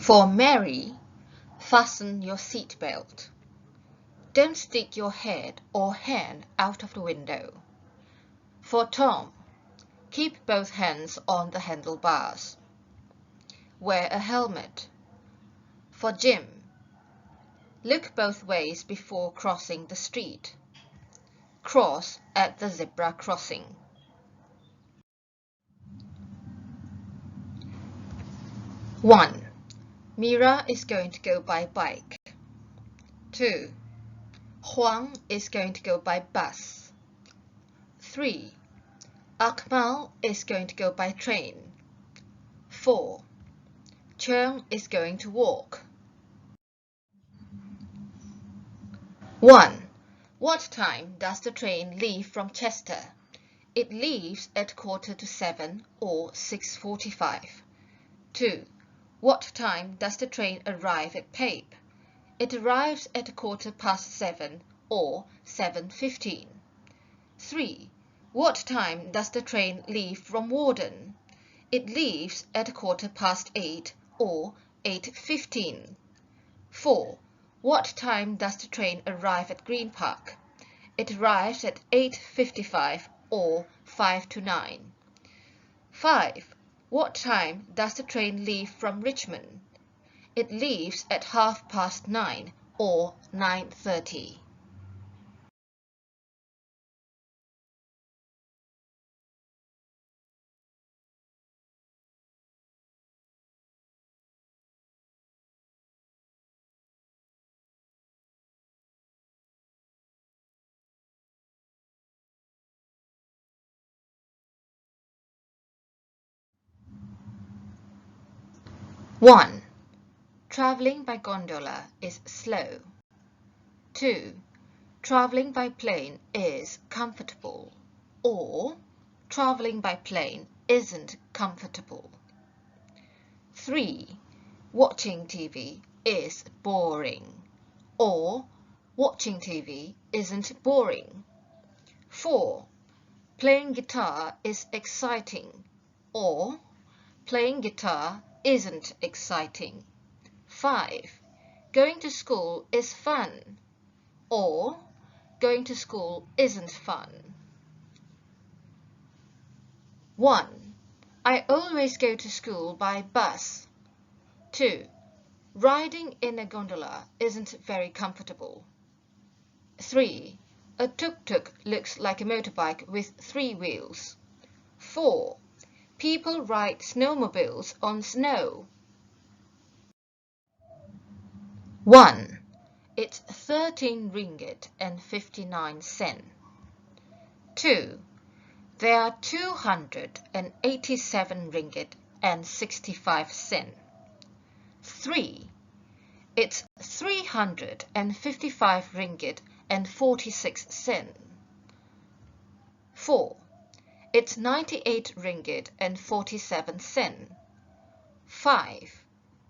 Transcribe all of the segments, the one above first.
For Mary, fasten your seatbelt. Don't stick your head or hand out of the window. For Tom, keep both hands on the handlebars. Wear a helmet. For Jim, look both ways before crossing the street. Cross at the zebra crossing. 1. Mira is going to go by bike. 2. Huang is going to go by bus. 3. Akmal is going to go by train. 4. Cheung is going to walk. 1. What time does the train leave from Chester? It leaves at 6:45 or 6:45. 2. What time does the train arrive at Pape? It arrives at 7:15 or 7:15. 3. What time does the train leave from Warden? It leaves at 8:15 or 8:15. 4. What time does the train arrive at Green Park? It arrives at 8:55 or 5 to 9. 5. What time does the train leave from Richmond? It leaves at 9:30 or 9:30. One. Traveling by gondola is slow. 2. Traveling by plane is comfortable. Or traveling by plane isn't comfortable. 3. Watching TV is boring. Or watching TV isn't boring. 4. Playing guitar is exciting. Or playing guitar isn't exciting. 5. Going to school is fun. Or going to school isn't fun. 1. I always go to school by bus. 2. Riding in a gondola isn't very comfortable. 3. A tuk-tuk looks like a motorbike with 3 wheels. 4. People ride snowmobiles on snow. 1. It's 13 ringgit and 59 cents. 2. There are 287 ringgit and 65 cents. 3. It's 355 ringgit and 46 cents. 4. It's 98 ringgit and 47 cents. 5.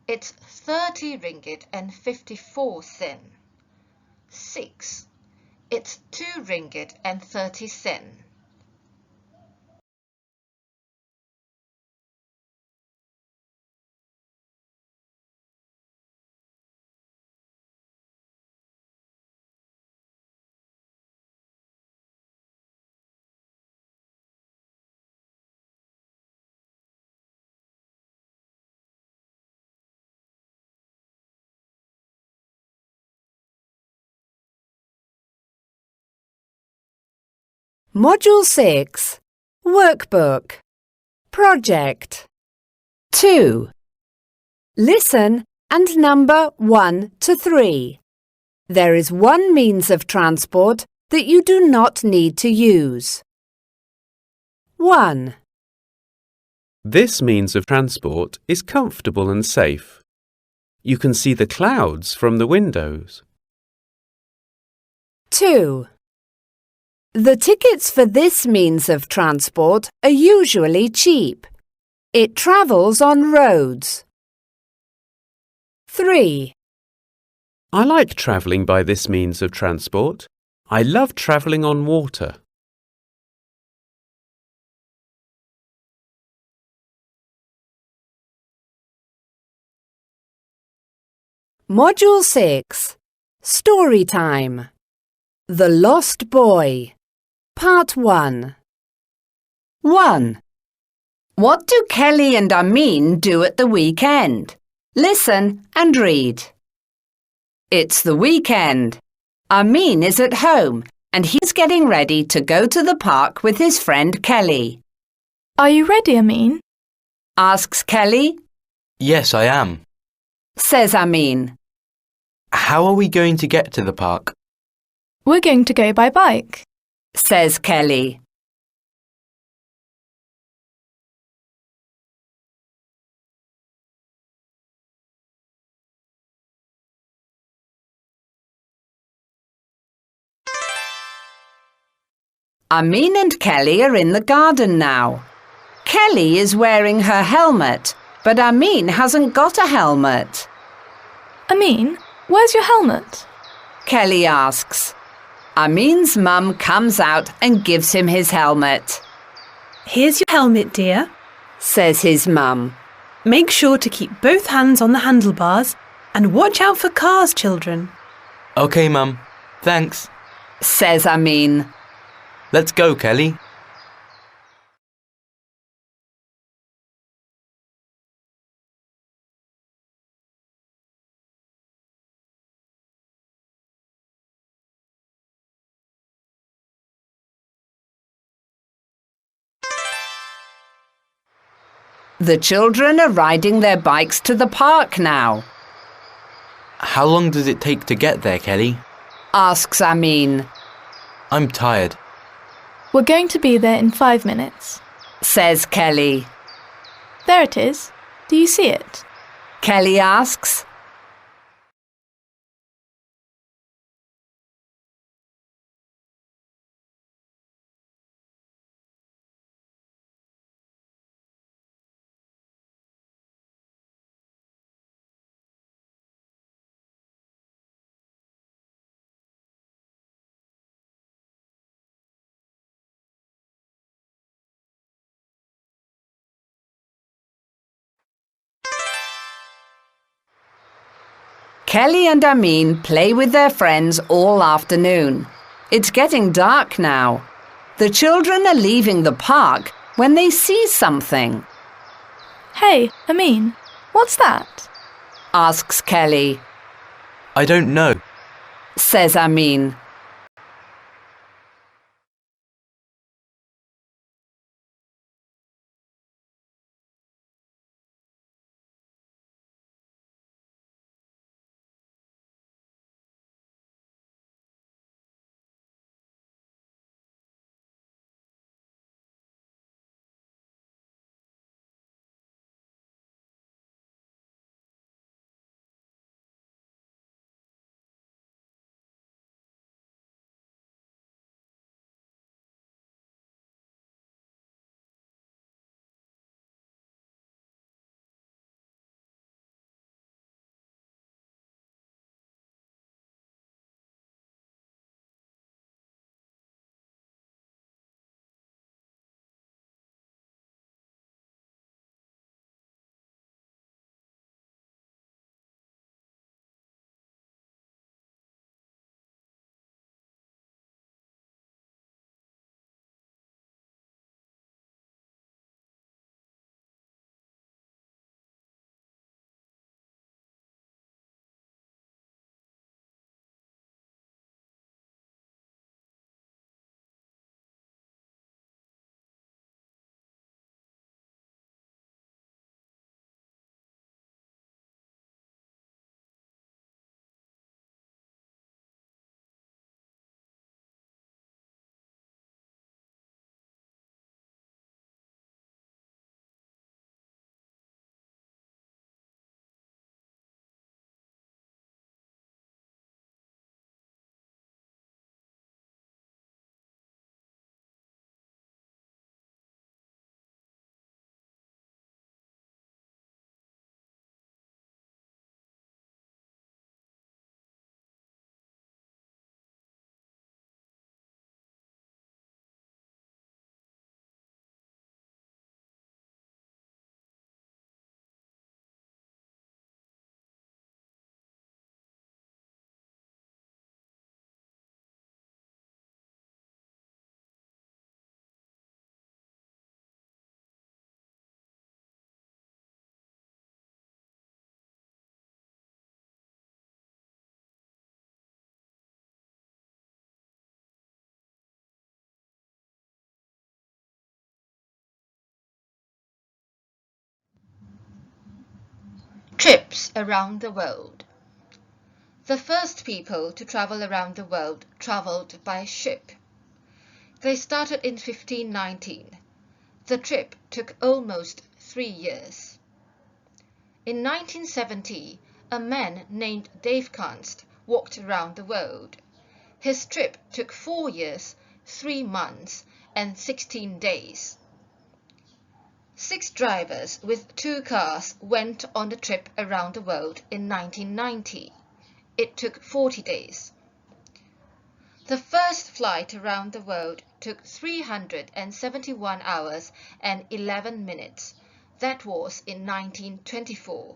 It's 30 ringgit and 54 cents. 6. It's 2 ringgit and 30 cents. Module 6, Workbook, Project 2. Listen and number 1 to 3. There is one means of transport that you do not need to use. 1. This means of transport is comfortable and safe. You can see the clouds from the windows. 2. The tickets for this means of transport are usually cheap. It travels on roads. 3. I like travelling by this means of transport. I love travelling on water. Module 6. Story Time. The Lost Boy. Part 1. 1. What do Kelly and Amin do at the weekend? Listen and read. It's the weekend. Amin is at home and he's getting ready to go to the park with his friend Kelly. Are you ready, Amin? Asks Kelly. Yes, I am. Says Amin. How are we going to get to the park? We're going to go by bike. Says Kelly. Amin and Kelly are in the garden now. Kelly is wearing her helmet, but Amin hasn't got a helmet. Amin, where's your helmet? Kelly asks. Amin's mum comes out and gives him his helmet. Here's your helmet, dear. Says his mum. Make sure to keep both hands on the handlebars and watch out for cars, children. OK, Mum. Thanks. Says Amin. Let's go, Kelly. The children are riding their bikes to the park now. How long does it take to get there, Kelly? Asks Amin. I'm tired. We're going to be there in 5 minutes. Says Kelly. There it is. Do you see it? Kelly asks. Kelly and Amin play with their friends all afternoon. It's getting dark now. The children are leaving the park when they see something. Hey, Amin, what's that? Asks Kelly. I don't know. Says Amin. Trips around the world. The first people to travel around the world traveled by ship. They started in 1519. The trip took almost 3 years. In 1970, a man named Dave Kanst walked around the world. His trip took 4 years, 3 months, and 16 days. 6 drivers with 2 cars went on the trip around the world in 1990. It took 40 days. The first flight around the world took 371 hours and 11 minutes. That was in 1924.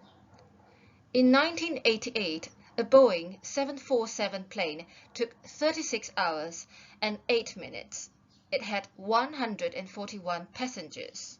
In 1988, a Boeing 747 plane took 36 hours and 8 minutes. It had 141 passengers.